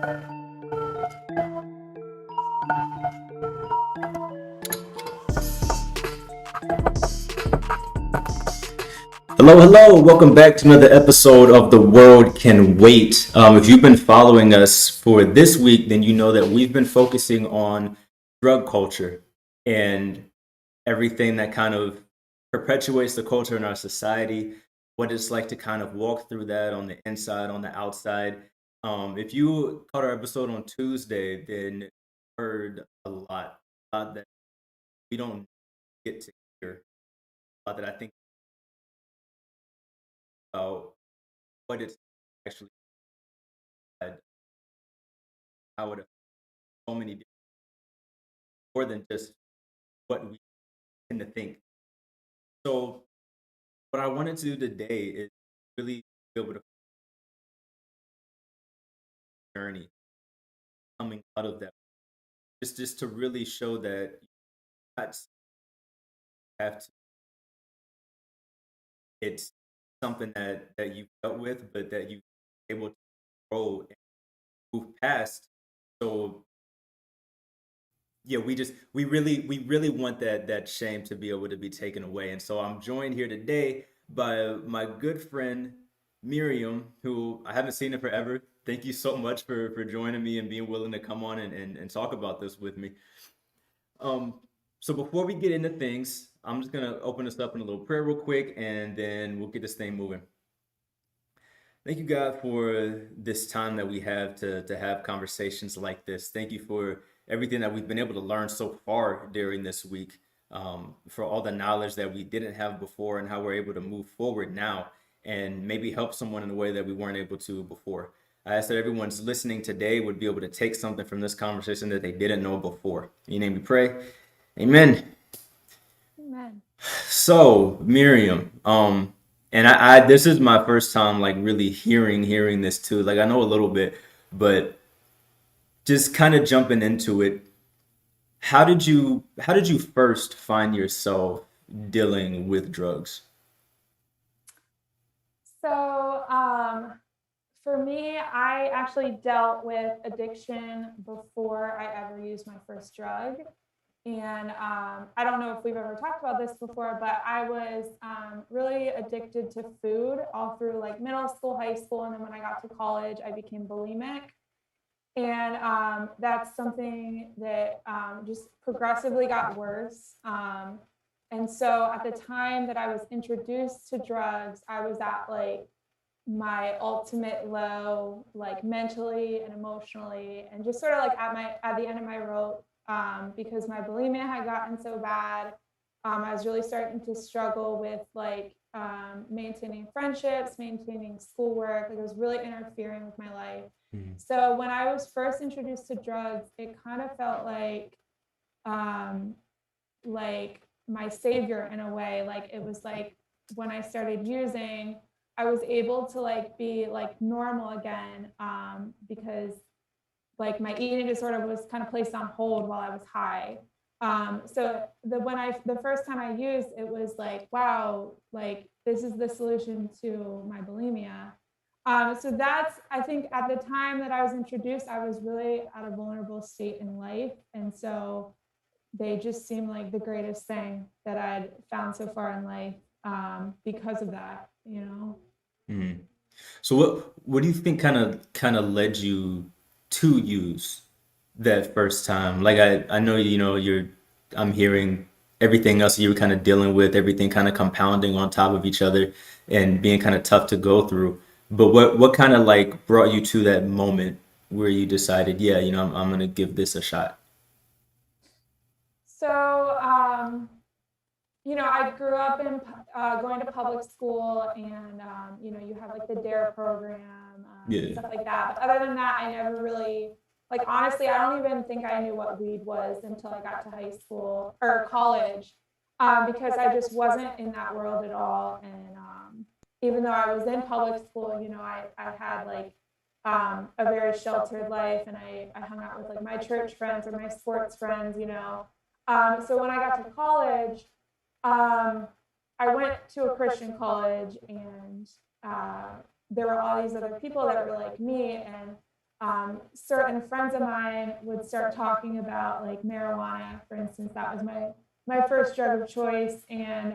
Hello, hello. Welcome back to another episode of The World Can Wait. If you've been following us for this week, then you know that we've been focusing on drug culture and everything that kind of perpetuates the culture in our society, what it's like to kind of walk through that on the inside, on the outside. If you caught our episode on Tuesday, then you heard a lot that we don't get to hear, a lot that I think about what it's actually had, how it affects so many different, more than just what we tend to think. So, what I wanted to do today is really be able to journey coming out of that, just to really show that you not have to. It's something that you've dealt with, but that you able to grow and move past. So yeah, we really want that shame to be able to be taken away. And so I'm joined here today by my good friend Miriam, who I haven't seen in forever. Thank you so much for joining me and being willing to come on and talk about this with me. Um, so before we get into things, I'm just gonna open this up in a little prayer real quick, and then we'll get this thing moving. Thank you, God, for this time that we have to have conversations like this. Thank you for everything that we've been able to learn so far during this week, for all the knowledge that we didn't have before, and how we're able to move forward now and maybe help someone in a way that we weren't able to before. I ask that everyone's listening today would be able to take something from this conversation that they didn't know before. In your name we pray. Amen. Amen. So, Miriam, and I this is my first time like really hearing this too. Like I know a little bit, but just kind of jumping into it, how did you first find yourself dealing with drugs? So, for me, I actually dealt with addiction before I ever used my first drug. And I don't know if we've ever talked about this before, but I was really addicted to food all through like middle school, high school. And then when I got to college, I became bulimic. And that's something that just progressively got worse. And so at the time that I was introduced to drugs, I was at like my ultimate low, like mentally and emotionally, and just sort of like at the end of my rope, because my bulimia had gotten so bad. I was really starting to struggle with like maintaining friendships, maintaining schoolwork. Like it was really interfering with my life. Mhm. So when I was first introduced to drugs, it kind of felt um, like my savior in a way. Like it was like when I started using, I was able to like be like normal again, because like my eating disorder was kind of placed on hold while I was high. So the first time I used, it was like, wow, like this is the solution to my bulimia. So that's, I think at the time that I was introduced, I was really at a vulnerable state in life. And so they just seemed like the greatest thing that I'd found so far in life, because of that, you know? Mhm. So what do you think kind of led you to use that first time? Like I know I'm hearing everything else you were kind of dealing with, everything kind of compounding on top of each other and being kind of tough to go through. But what kind of like brought you to that moment where you decided, yeah, I'm gonna give this a shot? So, I grew up in going to public school, and you have like the DARE program, and Yeah. stuff like that. But other than that, I never really, like, honestly, I don't even think I knew what weed was until I got to high school or college, because I just wasn't in that world at all. And even though I was in public school, I had like a very sheltered life, and I hung out with like my church friends or my sports friends. So when I got to college, um, I went to a Christian college, and uh, there were all these other people that were like me, and certain friends of mine would start talking about like marijuana, for instance. That was my first drug of choice, and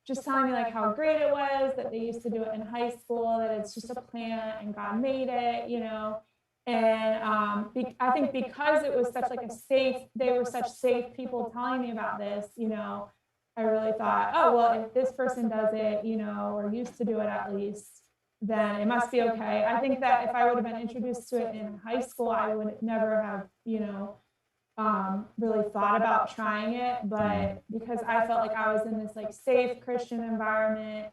just telling me like how great it was that they used to do it in high school, that it's just a plant and God made it, you know. And I think because it was such like a safe, they were such safe people telling me about this, you know. I really thought, oh well, if this person does it, you know, or used to do it at least, then it must be okay. I think that if I would have been introduced to it in high school, I would never have, you know, really thought about trying it. But because I felt like I was in this like safe Christian environment,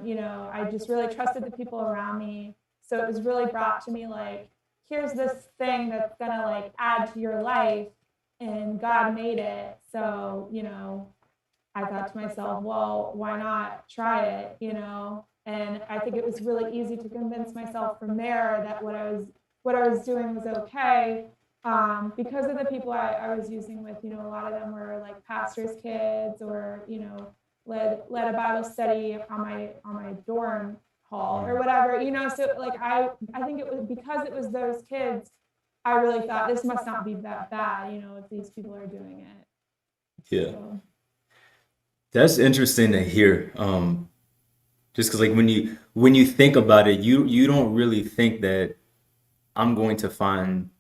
you know, I just really trusted the people around me. So it was really brought to me like, here's this thing that's gonna like add to your life, and God made it. So, you know, I thought to myself, well, why not try it, you know? And I think it was really easy to convince myself from there that what I was doing was okay, because of the people I was using with. You know, a lot of them were like pastors' kids, or you know, led a Bible study on my dorm hall or whatever. You know, so like I think it was because it was those kids. I really thought this must not be that bad, you know, if these people are doing it. Yeah. So That's interesting to hear. Just because like when you think about it, you don't really think that I'm going to find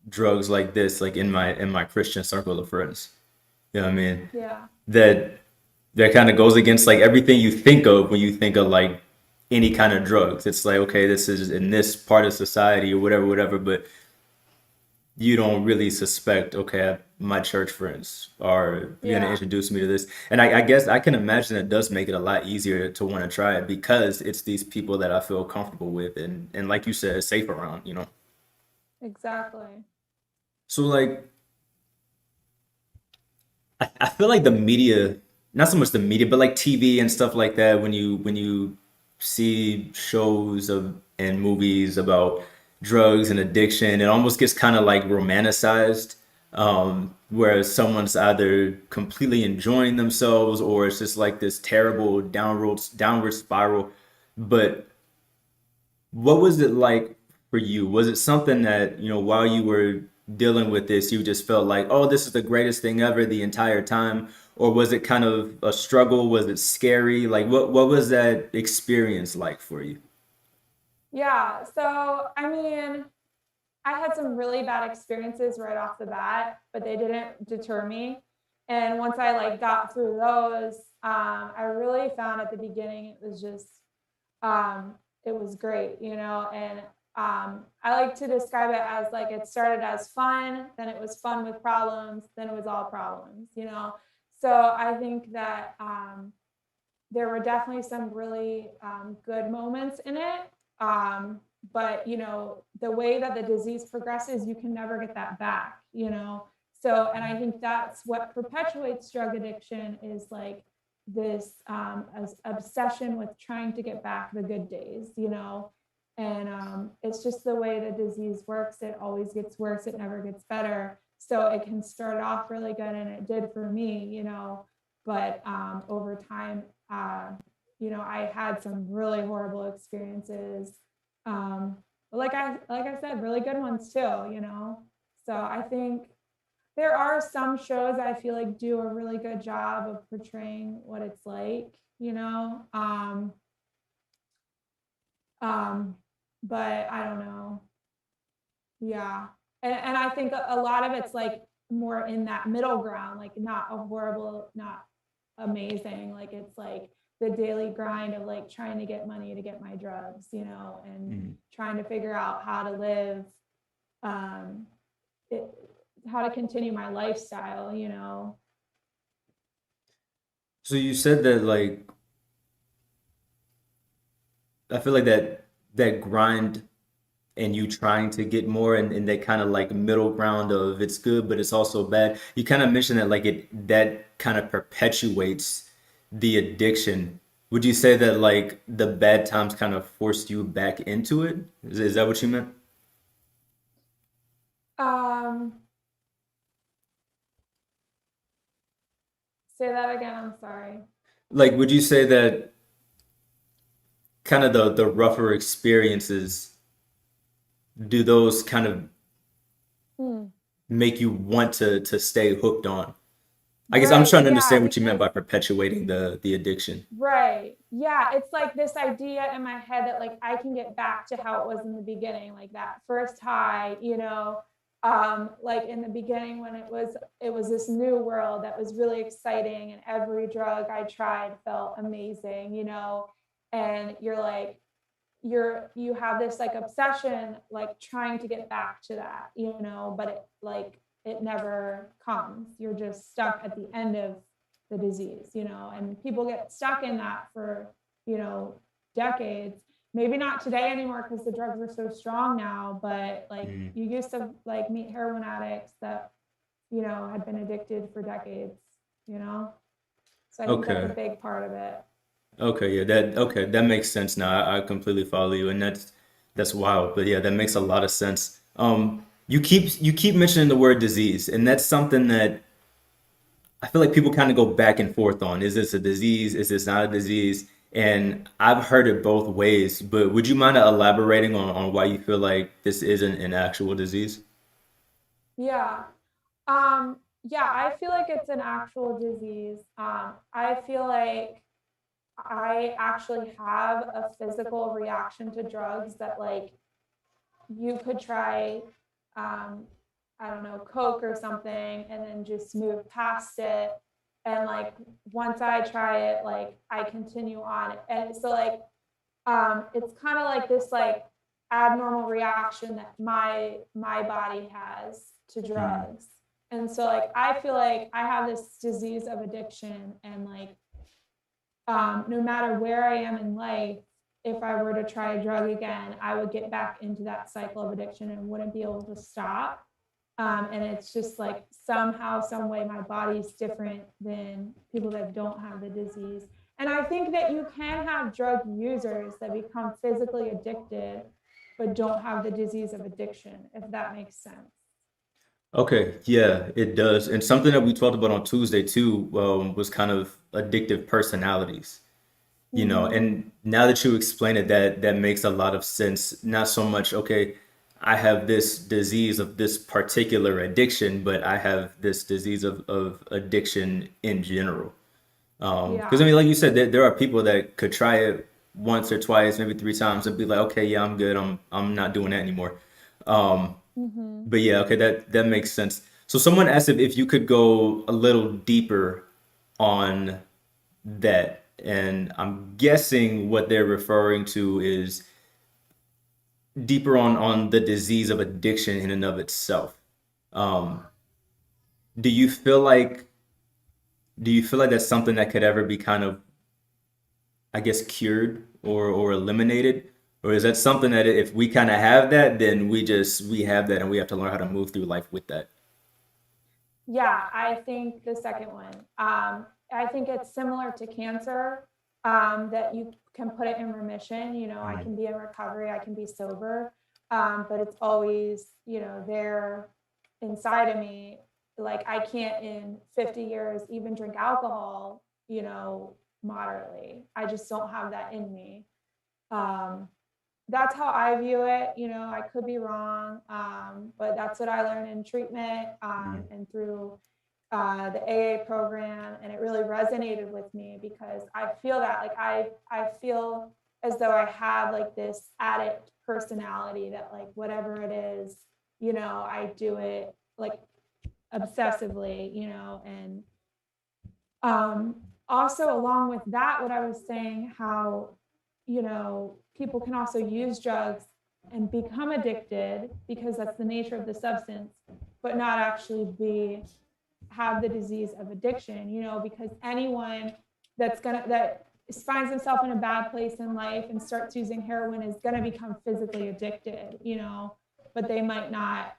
drugs like this like in my Christian circle of friends. You know what I mean? yeah. That that kind of goes against like everything you think of when you think of like any kind of drugs. It's like, okay, this is in this part of society or whatever, whatever, but you don't really suspect, okay, my church friends are going to Yeah, introduce me to this. And I guess I can imagine it does make it a lot easier to want to try it because it's these people that I feel comfortable with and like you said, safe around, you know? exactly. So like, I feel like the media, not so much the media, but like TV and stuff like that, when you see shows of and movies about drugs and addiction, it almost gets kind of like romanticized, whereas someone's either completely enjoying themselves or it's just like this terrible downward spiral. But what was it like for you? Was it something that, you know, while you were dealing with this, you just felt like, oh, this is the greatest thing ever the entire time? Or was it kind of a struggle? Was it scary? Like what was that experience like for you? Yeah. So, I mean, I had some really bad experiences right off the bat, but they didn't deter me. And once I like got through those, I really found at the beginning it was just, it was great, you know. And I like to describe it as like it started as fun, then it was fun with problems, then it was all problems, you know. So I think that there were definitely some really good moments in it. Um, but you know, the way that the disease progresses, you can never get that back, you know. So, and I think that's what perpetuates drug addiction is like this obsession with trying to get back the good days, you know. And it's just the way the disease works. It always gets worse. It never gets better. So it can start off really good, and it did for me, you know. But over time, uh, you know, I had some really horrible experiences. But like I said, really good ones too, you know. So I think there are some shows I feel like do a really good job of portraying what it's like, you know. Um, but I don't know. Yeah. And I think a lot of it's like more in that middle ground, like not a horrible, not amazing. Like it's like the daily grind of like trying to get money to get my drugs, you know, and Mhm. trying to figure out how to live, um, it, how to continue my lifestyle, you know. So you said that like I feel like that grind and you trying to get more and that kind of like middle ground of it's good but it's also bad. You kind of mentioned that like it that kind of perpetuates the addiction. Would you say that like the bad times kind of forced you back into it? Is that what you meant? Um, say that again. I'm sorry. Like would you say that kind of the rougher experiences do those kind of Hmm. make you want to stay hooked on? I guess I'm Right. trying to Yeah. understand what you meant Because by perpetuating the addiction. right. Yeah, it's like this idea in my head that like I can get back to how it was in the beginning, like that first high, like in the beginning when it was this new world that was really exciting and every drug I tried felt amazing, and you're like you have this like obsession like trying to get back to that, but it never comes. You're just stuck at the end of the disease, and people get stuck in that for, you know, decades. Maybe not today anymore because the drugs are so strong now, but like Mm. you used to like meet heroin addicts that, had been addicted for decades, you know? So I think that's a Okay. big part of it. Okay, yeah, that makes sense now. I completely follow you, and that's wild. But yeah, that makes a lot of sense. You keep mentioning the word disease, and that's something that I feel like people kind of go back and forth on. Is this a disease? Is this not a disease? And I've heard it both ways, but would you mind elaborating on why you feel like this isn't an actual disease? Yeah. Yeah, I feel like it's an actual disease. I feel like I actually have a physical reaction to drugs that like you could try um I don't know, coke or something and then just move past it. And like once I try it, like I continue on. And so like it's kind of like this like abnormal reaction that my body has to Mm. drugs. And so like I feel like I have this disease of addiction, and like no matter where I am in life, if I were to try a drug again, I would get back into that cycle of addiction and wouldn't be able to stop. And it's just like somehow, some way, my body's different than people that don't have the disease. And I think that you can have drug users that become physically addicted, but don't have the disease of addiction, if that makes sense. Okay, yeah, it does. And something that we talked about on Tuesday too, was kind of addictive personalities. Mm-hmm. And now that you explain it, that makes a lot of sense. Not so much, okay, I have this disease of this particular addiction, but I have this disease of addiction in general. Because I Yeah. mean, like you said, there are people that could try it once or twice, maybe three times, and be like, okay, yeah, I'm good. I'm not doing that anymore. Um, Mm-hmm. but yeah, okay, that makes sense. So someone asked if you could go a little deeper on that, and I'm guessing what they're referring to is deeper on the disease of addiction in and of itself. Um, do you feel like do you feel like that's something that could ever be kind of, I guess, cured or eliminated? Or is that something that if we kind of have that, then we have that and we have to learn how to move through life with that? Yeah, I think the second one. I think it's similar to cancer, that you can put it in remission. I Mm. can be in recovery, I can be sober, but it's always, there inside of me. Like I can't in 50 years even drink alcohol, moderately. I just don't have that in me. Um, that's how I view it. I could be wrong, but that's what I learned in treatment, Mm. and through the AA program, and it really resonated with me because I feel that like I feel as though I have like this addict personality that like whatever it is, I do it like obsessively, and um, also, along with that, what I was saying, how, people can also use drugs and become addicted because that's the nature of the substance, but not actually have the disease of addiction, because anyone that finds himself in a bad place in life and starts using heroin is going to become physically addicted, but they might not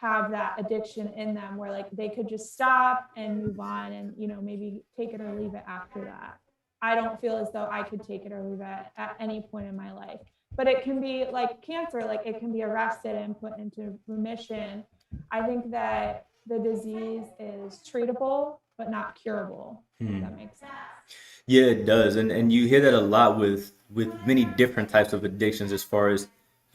have that addiction in them where like they could just stop and move on and maybe take it or leave it after that. I don't feel as though I could take it or leave it at any point in my life, but it can be like cancer, like it can be arrested and put into remission. I think that the disease is treatable but not curable, if Hmm. that makes sense. Yeah, it does, and you hear that a lot with many different types of addictions, as far as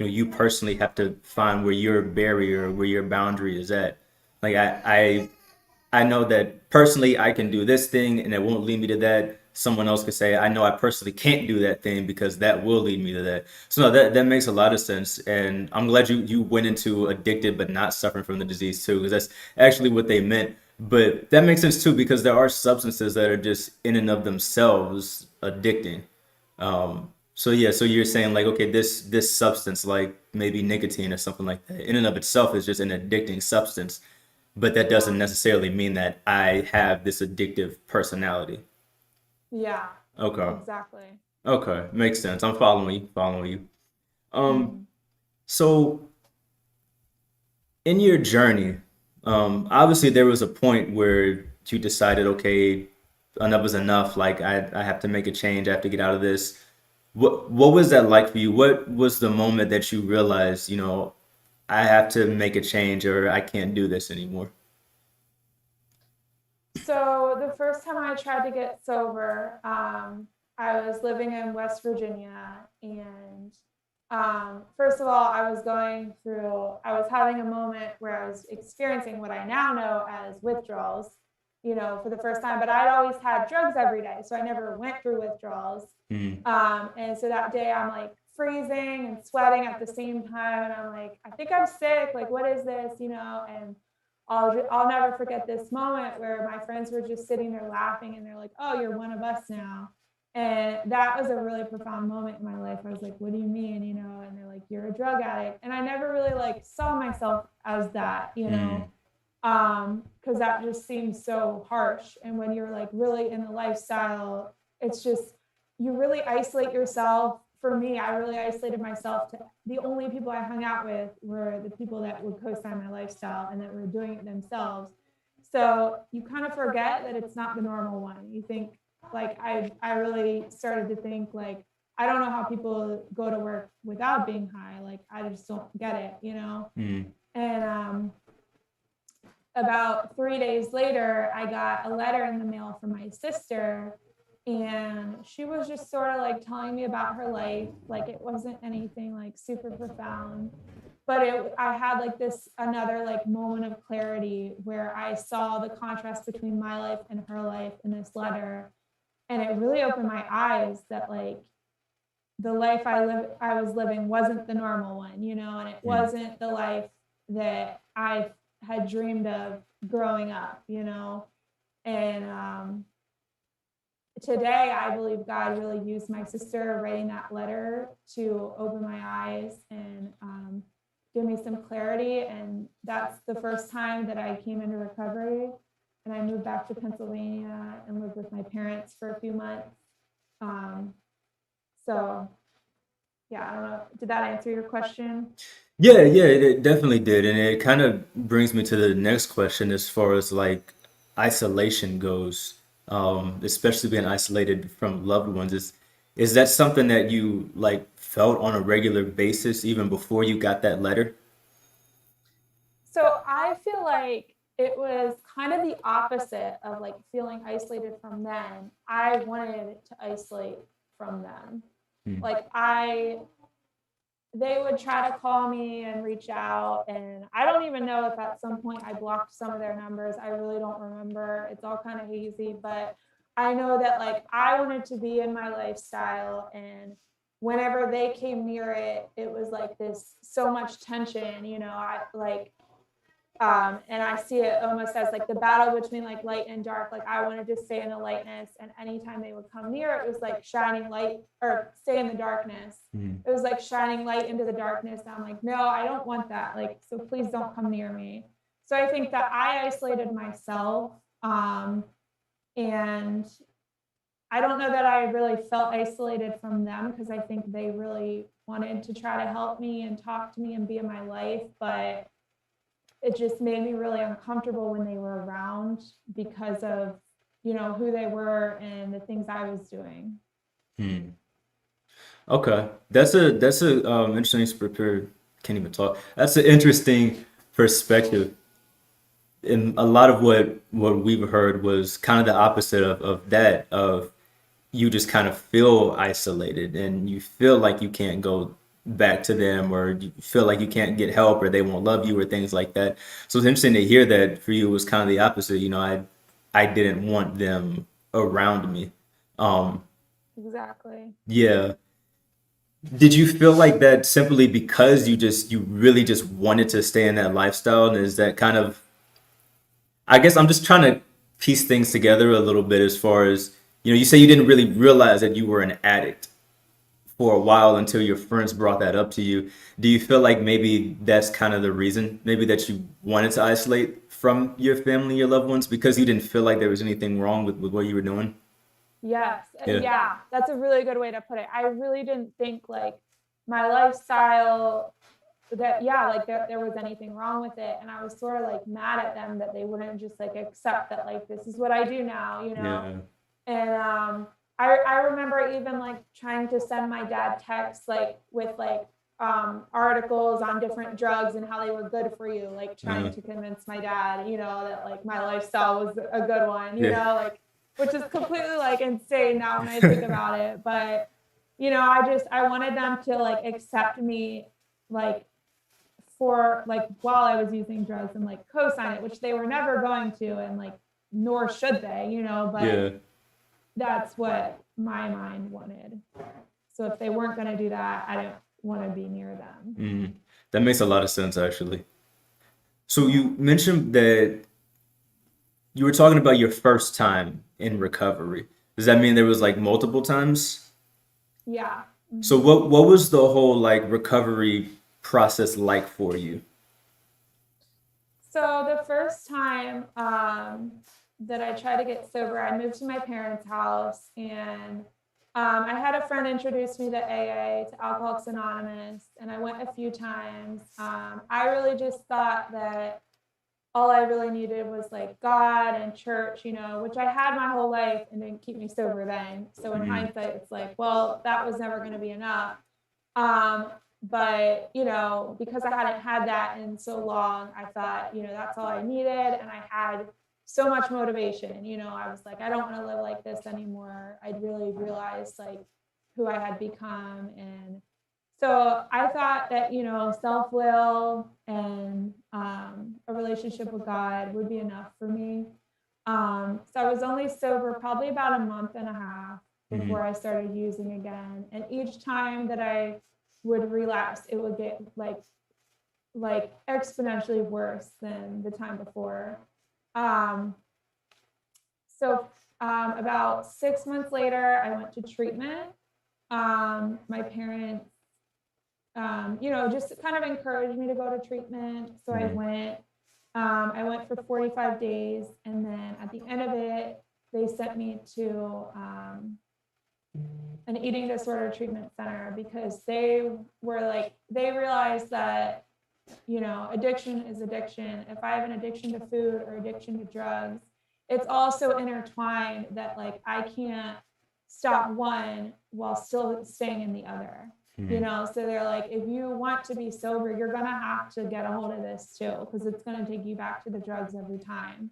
you personally have to find where your barrier, where your boundary is at. Like I know that personally I can do this thing and it won't lead me to that. Someone else could say, I know I personally can't do that thing because that will lead me to that. So no, that makes a lot of sense. And I'm glad you went into addicted but not suffering from the disease too, because that's actually what they meant. But that makes sense too, because there are substances that are just in and of themselves addicting. So yeah, so you're saying like, okay, this substance, like maybe nicotine or something like that, in and of itself is just an addicting substance, but that Yeah. doesn't necessarily mean that I have this addictive personality. Yeah. Okay. Exactly. Okay. Makes sense. I'm following you, following you. Um, Mm. so in your journey, obviously there was a point where you decided, okay, enough is enough. Like I have to make a change. I have to get out of this. What was that like for you? What was the moment that you realized, I have to make a change or I can't do this anymore? So the first time I tried to get sober, I was living in West Virginia, and first of all, I was having a moment where I was experiencing what I now know as withdrawals, for the first time. But I'd always had drugs every day, so I never went through withdrawals. Mm, And so that day, I'm like freezing and sweating at the same time, and I'm like, I think I'm sick. Like, what is this? And I'll never forget this moment where my friends were just sitting there laughing, and they're like, "Oh, you're one of us now." And that was a really profound moment in my life. I was like, "What do you mean?" And they're like, "You're a drug addict." And I never really like saw myself as that, mm, because that just seems so harsh. And when you're like really in the lifestyle, it's just you really isolate yourself. For me, I really isolated myself. To the only people I hung out with were the people that would co-sign my lifestyle and that were doing it themselves. So you kind of forget that it's not the normal one. You think like I really started to think like I don't know how people go to work without being high. Like I just don't get it. mm, And about 3 days later, I got a letter in the mail from my sister, and she was just sort of like telling me about her life. Like it wasn't anything like super profound, but I had like this another like moment of clarity where I saw the contrast between my life and her life in this letter, and it really opened my eyes that like the life I was living wasn't the normal one, and it mm. wasn't the life that I had dreamed of growing up. And today I believe God really used my sister writing that letter to open my eyes and give me some clarity. And that's the first time that I came into recovery. And I moved back to Pennsylvania and lived with my parents for a few months. Um, so yeah, I don't know. Did that answer your question? Yeah, yeah, it definitely did. And it kind of brings me to the next question as far as like isolation goes, especially being isolated from loved ones. Is that something that you like felt on a regular basis even before you got that letter? So I feel like it was kind of the opposite of like feeling isolated from them. I wanted to isolate from them. Mm, Like they would try to call me and reach out, and I don't even know if at some point I blocked some of their numbers. I really don't remember. It's all kind of hazy, but I know that like I wanted to be in my lifestyle, and whenever they came near it, it was like this so much tension. I like and I see it almost as like the battle between like light and dark. Like I wanted to stay in the lightness, and anytime they would come near, it was like shining light, or stay in the darkness. mm, It was like shining light into the darkness. And I'm like, no, I don't want that. Like, so please don't come near me. So I think that I isolated myself, and I don't know that I really felt isolated from them because I think they really wanted to try to help me and talk to me and be in my life, but it just made me really uncomfortable when they were around because of who they were and the things I was doing. mm. Okay, that's a interesting can't even talk. That's an interesting perspective. And a lot of what we've heard was kind of the opposite of that, of you just kind of feel isolated and you feel like you can't go back to them, or you feel like you can't get help, or they won't love you, or things like that. So it's interesting to hear that for you it was kind of the opposite. I didn't want them around me. Um, Exactly. yeah. Did you feel like that simply because you really just wanted to stay in that lifestyle? And is that kind of, I guess I'm just trying to piece things together a little bit as far as, you say you didn't really realize that you were an addict for a while until your friends brought that up to you. Do you feel like maybe that's kind of the reason, maybe that you wanted to isolate from your family, your loved ones, because you didn't feel like there was anything wrong with what you were doing? Yes. Yeah. Yeah, that's a really good way to put it. I really didn't think like my lifestyle that yeah, like there was anything wrong with it. And I was sort of like mad at them that they wouldn't just like accept that like this is what I do now, you know? Yeah. And I remember even like trying to send my dad texts like with like articles on different drugs and how they were good for you, like trying Uh, to convince my dad, that like my lifestyle was a good one, yeah. like which is completely like insane now when I think about it. But I wanted them to like accept me like for like while I was using drugs and like co-sign it, which they were never going to, and like nor should they, but Yeah. that's what my mind wanted. So if they weren't going to do that, I didn't want to be near them. Mm. That makes a lot of sense, actually. So you mentioned that you were talking about your first time in recovery. Does that mean there was like multiple times? Yeah. So Mhm. what was the whole like recovery process like for you? So the first time that I tried to get sober, I moved to my parents' house, and I had a friend introduce me to AA, to Alcoholics Anonymous, and I went a few times. I really just thought that all I really needed was like God and church, which I had my whole life and didn't keep me sober then. So in Mm. hindsight, it's like, well, that was never going to be enough. Um, but because I hadn't had that in so long, I thought, that's all I needed. And I had so much motivation. I was like, I don't want to live like this anymore. I'd really realized like who I had become. And so I thought that, self will and a relationship with God would be enough for me. So I was only sober probably about a month and a half before Mhm. I started using again. And each time that I would relapse, it would get like exponentially worse than the time before. Um, so about 6 months later, I went to treatment. My parents, just kind of encouraged me to go to treatment. So I Mhm. went. I went for 45 days, and then at the end of it, they sent me to an eating disorder treatment center because they realized that addiction is addiction. If I have an addiction to food or addiction to drugs, it's also intertwined that like I can't stop one while still staying in the other. Mhm. So they're like, if you want to be sober, you're gonna have to get a hold of this too, because it's gonna take you back to the drugs every time.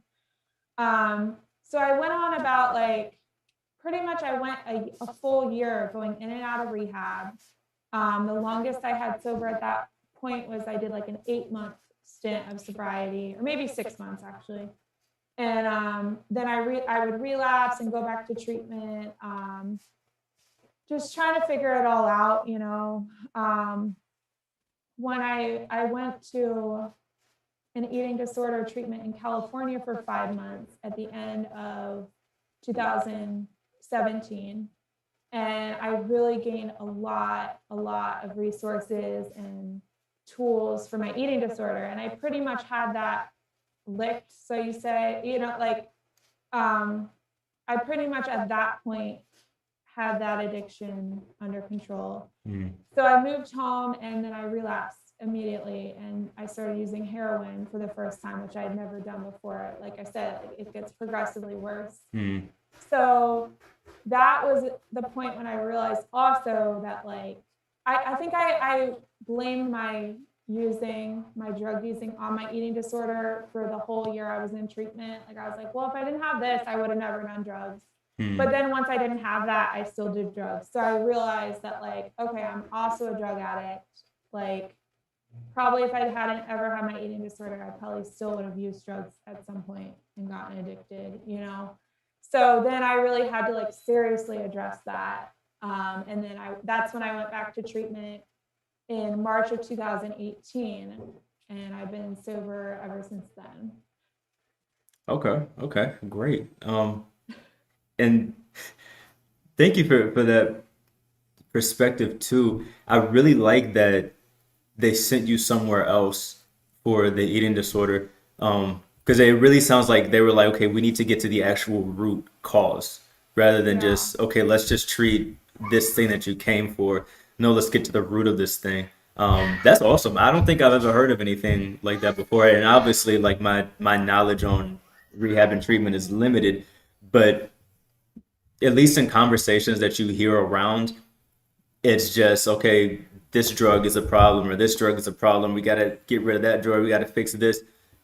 So I went on about like pretty much I went a full year going in and out of rehab. The longest I had sober at that point was I did like an 8 month stint of sobriety, or maybe 6 months actually. And then I would relapse and go back to treatment, just trying to figure it all out. When I went to an eating disorder treatment in California for 5 months at the end of 2017. And I really gained a lot of resources and tools for my eating disorder. And I pretty much had that licked. So you say, um, I pretty much at that point had that addiction under control. Mhm. So I moved home and then I relapsed immediately and I started using heroin for the first time, which I had never done before. Like I said, like it gets progressively worse. Mhm. So that was the point when I realized also that like I think I blamed my drug using on my eating disorder for the whole year I was in treatment. Like I was like, well, if I didn't have this, I would have never done drugs. But Mm. then once I didn't have that, I still did drugs. So I realized that like, okay, I'm also a drug addict. Like probably if I hadn't ever had my eating disorder, I probably still would have used drugs at some point and gotten addicted, you know? So then I really had to like seriously address that. And then that's when I went back to treatment in March of 2018. And I've been sober ever since then. Okay, okay, great. And thank you for that perspective too. I really like that they sent you somewhere else for the eating disorder. Because it really sounds like they were like, okay, we need to get to the actual root cause rather than Yeah. just, okay, let's just treat this thing that you came for. No, let's get to the root of this thing. That's awesome. I don't think I've ever heard of anything like that before. And obviously, like my knowledge on rehab and treatment is limited, but at least in conversations that you hear around, it's just okay, this drug is a problem or this drug is a problem, we got to get rid of that drug, we got to fix this,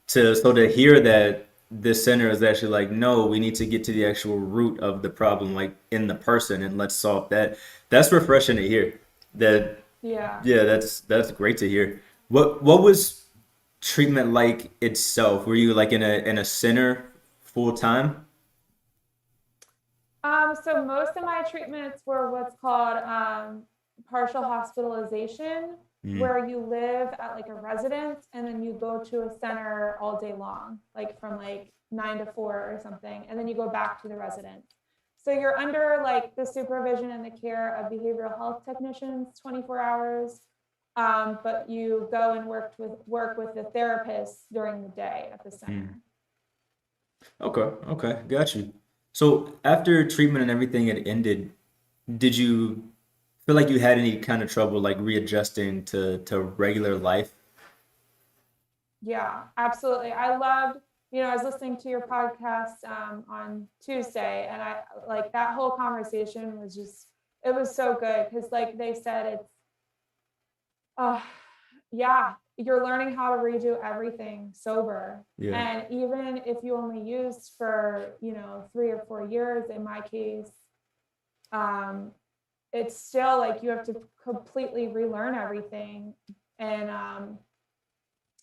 to so to hear that this center is actually like, no, we need to get to the actual root of the problem, like in the person, and let's solve that. That's refreshing to hear. That Yeah. Yeah, that's great to hear. What was treatment like itself? Were you like in a center full time? So most of my treatments were what's called partial hospitalization, Mm, where you live at like a residence and then you go to a center all day long, like from like 9 to 4 or something, and then you go back to the residence. So you're under like the supervision and the care of behavioral health technicians 24 hours, but you go and work with the therapist during the day at the mm. center. Okay, okay, got you. So after treatment and everything had ended, did you feel like you had any kind of trouble like readjusting to regular life? Yeah, absolutely. I loved, I was listening to your podcast on Tuesday, and I like that whole conversation was just, it was so good because, like they said, uh, yeah, you're learning how to redo everything sober. Yeah. And even if you only used for, 3 or 4 years, in my case, um, it's still like you have to completely relearn everything. And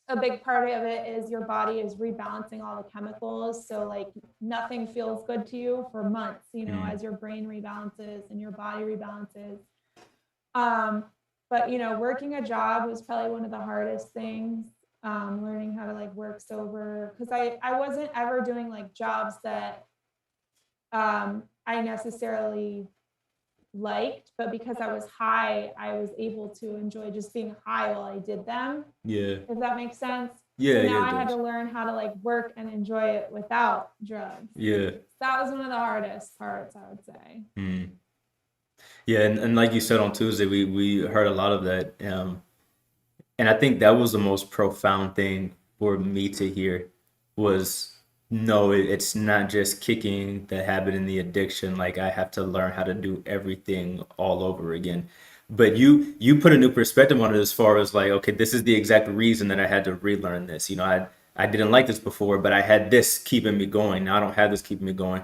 a big part of it is your body is rebalancing all the chemicals. So like nothing feels good to you for months, Mm, as your brain rebalances and your body rebalances. Um, but working a job was probably one of the hardest things. Learning how to like work sober because I wasn't ever doing like jobs that I necessarily liked, but because I was high, I was able to enjoy just being high while I did them, yeah. if that makes sense. Yeah, So yeah, now it I had to does. learn how to like work and enjoy it without drugs. Yeah. That was one of the hardest parts, I would say. Mm. Yeah, and like you said on Tuesday, we heard a lot of that. And I think that was the most profound thing for me to hear was no, it's not just kicking the habit and the addiction. Like I have to learn how to do everything all over again. But you put a new perspective on it as far as like, okay, this is the exact reason that I had to relearn this. I didn't like this before, but I had this keeping me going. Now I don't have this keeping me going.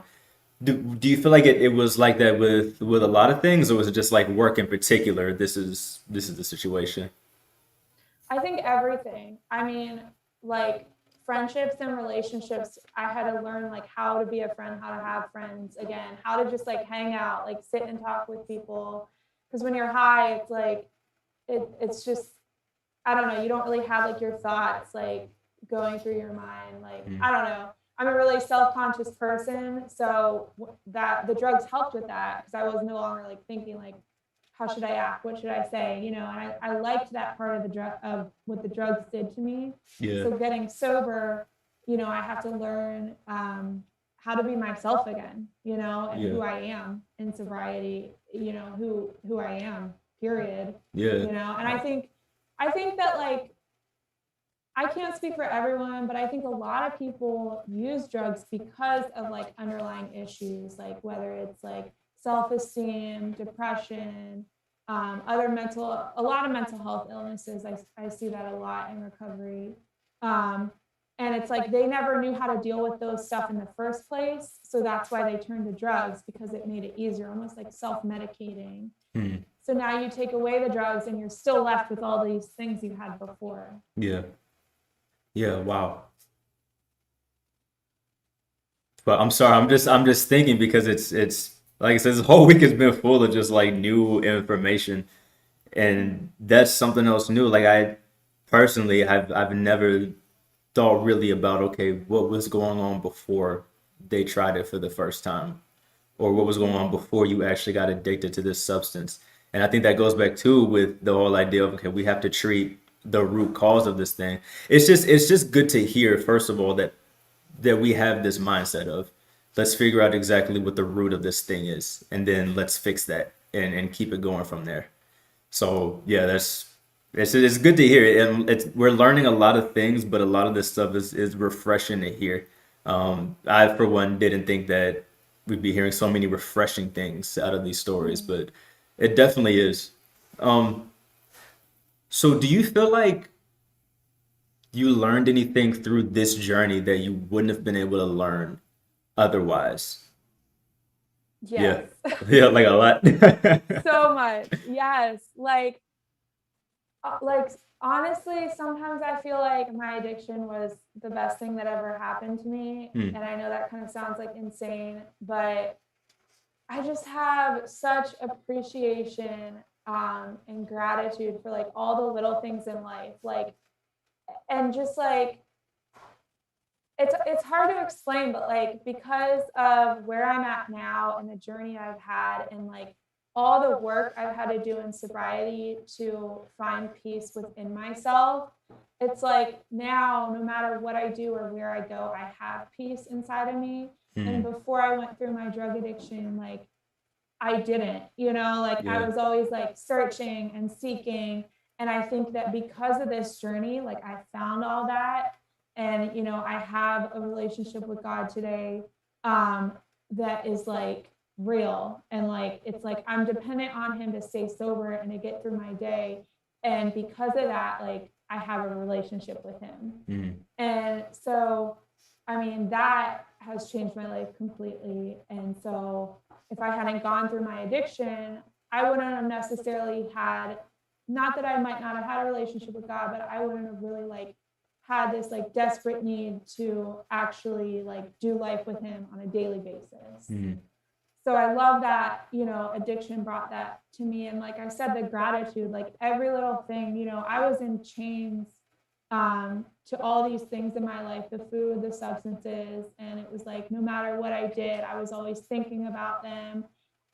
Do you feel like it was like that with a lot of things, or was it just like work in particular? This is the situation. I think everything. I mean, like friendships and relationships, I had to learn like how to be a friend, how to have friends again, how to just like hang out, like sit and talk with people. Because when you're high, it's like it's just I don't know, you don't really have like your thoughts like going through your mind. Like, Mm, I don't know. I'm a really self-conscious person, so that the drugs helped with that because I was no longer like thinking like how should I act? What should I say? And I liked that part of the drug of what the drugs did to me. yeah, So getting sober, I have to learn how to be myself again, and yeah, who I am in sobriety, who I am, period. yeah, And I think that like I can't speak for everyone, but I think a lot of people use drugs because of like underlying issues, like whether it's like self-esteem, depression, a lot of mental health illnesses. I see that a lot in recovery. Um, and it's like they never knew how to deal with those stuff in the first place. So that's why they turned to drugs, because it made it easier, almost like self-medicating. Mm. So now you take away the drugs and you're still left with all these things you had before. Yeah. Yeah. Wow. But I'm sorry. I'm just thinking because it's like I said, this whole week has been full of just like new information, and that's something else new. Like I personally, I've never thought really about okay, what was going on before they tried it for the first time, or what was going on before you actually got addicted to this substance. And I think that goes back too with the whole idea of okay, we have to treat the root cause of this thing. It's just good to hear first of all that we have this mindset of let's figure out exactly what the root of this thing is and then let's fix that and keep it going from there. So yeah, it's good to hear it, and we're learning a lot of things, but a lot of this stuff is refreshing to hear. I for one didn't think that we'd be hearing so many refreshing things out of these stories, Mm. but it definitely is. Um, so do you feel like you learned anything through this journey that you wouldn't have been able to learn otherwise? Yes. Yeah, yeah, like a lot. So much. Yes. Like honestly, sometimes I feel like my addiction was the best thing that ever happened to me. Hmm. And I know that kind of sounds like insane, but I just have such appreciation and gratitude for like all the little things in life. Like, and just like it's hard to explain, but like because of where I'm at now and the journey I've had and like all the work I've had to do in sobriety to find peace within myself, it's like now no matter what I do or where I go, I have peace inside of me. And Hmm. before I went through my drug addiction, like I didn't, like I Yeah. was always like searching and seeking. And I think that because of this journey, like I found all that. And, I have a relationship with God today um, that is like real. And like, it's like I'm dependent on Him to stay sober and to get through my day. And because of that, like I have a relationship with Him. Hmm. And so, I mean, that has changed my life completely. And so, if I hadn't gone through my addiction, I wouldn't have necessarily had, not that I might not have had a relationship with God, but I wouldn't have really like had this like desperate need to actually like do life with Him on a daily basis. Hmm. So I love that, addiction brought that to me. And like I said, the gratitude, like every little thing, I was in chains to all these things in my life, the food, the substances. And it was like, no matter what I did, I was always thinking about them.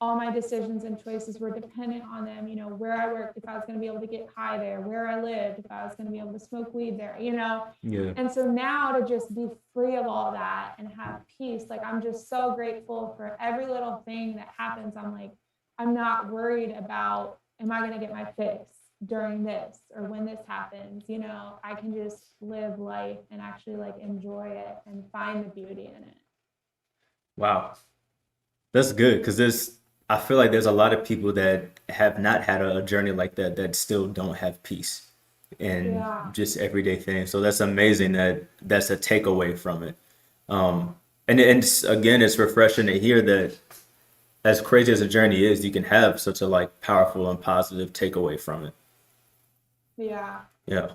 All my decisions and choices were dependent on them, where I worked, if I was going to be able to get high there, where I lived, if I was going to be able to smoke weed there. Yeah. And so now to just be free of all that and have peace, like I'm just so grateful for every little thing that happens. I'm like, I'm not worried about, am I going to get my fix during this or when this happens? I can just live life and actually like enjoy it and find the beauty in it. Wow. That's good because I feel like there's a lot of people that have not had a journey like that that still don't have peace in Yeah. just everyday things. So that's amazing that that's a takeaway from it. And again, it's refreshing to hear that as crazy as a journey is, you can have such a like powerful and positive takeaway from it. Yeah. Yeah.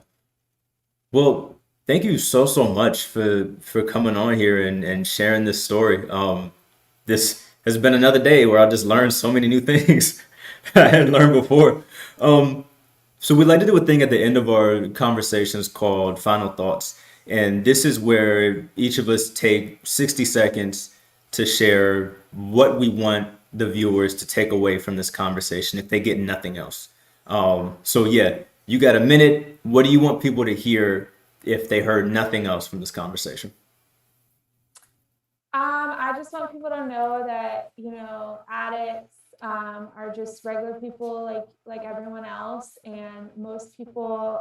Well, thank you so much for coming on here and sharing this story. This has been another day where I just learned so many new things I hadn't learned before. Um, so we like to do a thing at the end of our conversations called final thoughts. And this is where each of us take 60 seconds to share what we want the viewers to take away from this conversation if they get nothing else. So yeah, you got a minute. What do you want people to hear if they heard nothing else from this conversation? I just want people to know that, addicts are just regular people like everyone else, and most people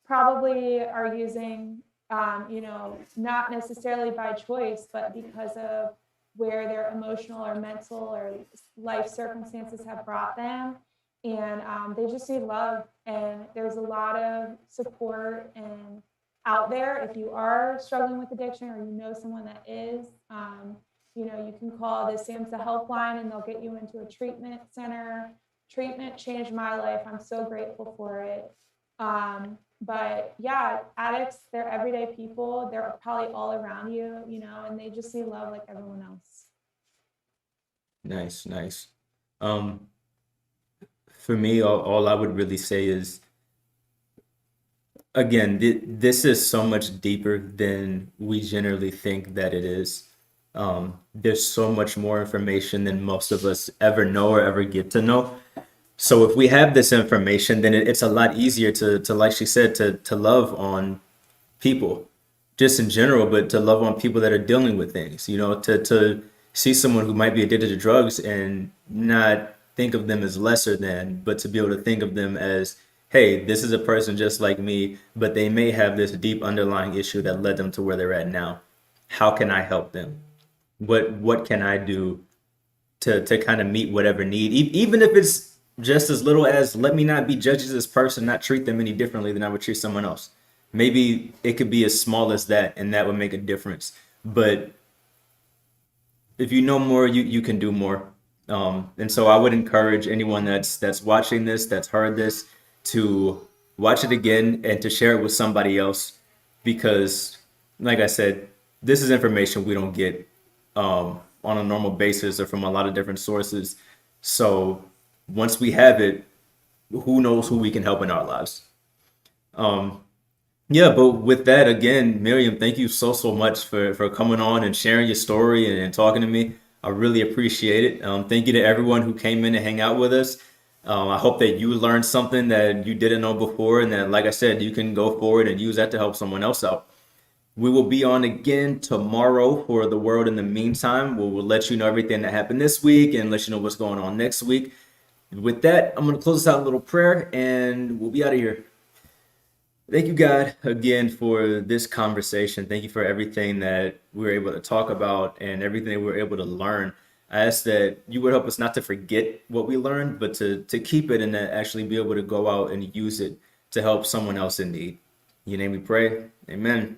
probably are using, not necessarily by choice, but because of where their emotional or mental or life circumstances have brought them, and they just need love. And there's a lot of support and out there. If you are struggling with addiction or you know someone that is, you can call the SAMHSA helpline and they'll get you into a treatment center. Treatment changed my life. I'm so grateful for it. But yeah, addicts, they're everyday people. They're probably all around you, and they just need love like everyone else. Nice, nice. Um, for me, all I would really say is, again, this is so much deeper than we generally think that it is. There's so much more information than most of us ever know or ever get to know. So if we have this information, then it's a lot easier to like she said, to love on people just in general, but to love on people that are dealing with things, to see someone who might be addicted to drugs and not think of them as lesser than, but to be able to think of them as, hey, this is a person just like me, but they may have this deep underlying issue that led them to where they're at now. How can I help them? What can I do to kind of meet whatever need, even if it's just as little as let me not be judged as this person, not treat them any differently than I would treat someone else. Maybe it could be as small as that, and that would make a difference. But if you know more, you can do more. And so I would encourage anyone that's watching this, that's heard this, to watch it again and to share it with somebody else, because, like I said, this is information we don't get on a normal basis or from a lot of different sources. So once we have it, who knows who we can help in our lives. Um, yeah, but with that, again, Miriam, thank you so much for coming on and sharing your story and talking to me. I really appreciate it. Thank you to everyone who came in to hang out with us. I hope that you learned something that you didn't know before, and that, like I said, you can go forward and use that to help someone else out. We will be on again tomorrow for the world in the meantime. We'll let you know everything that happened this week and let you know what's going on next week. With that, I'm going to close this out in a little prayer and we'll be out of here. Thank you, God, again for this conversation. Thank you for everything that we were able to talk about and everything that we were able to learn. I ask that you would help us not to forget what we learned, but to keep it and to actually be able to go out and use it to help someone else in need. In your name we pray. Amen.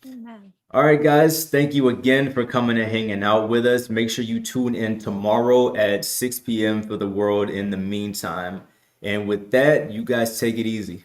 Amen. All right, guys, thank you again for coming and hanging out with us. Make sure you tune in tomorrow at 6 p.m. for the world in the meantime. And with that, you guys take it easy.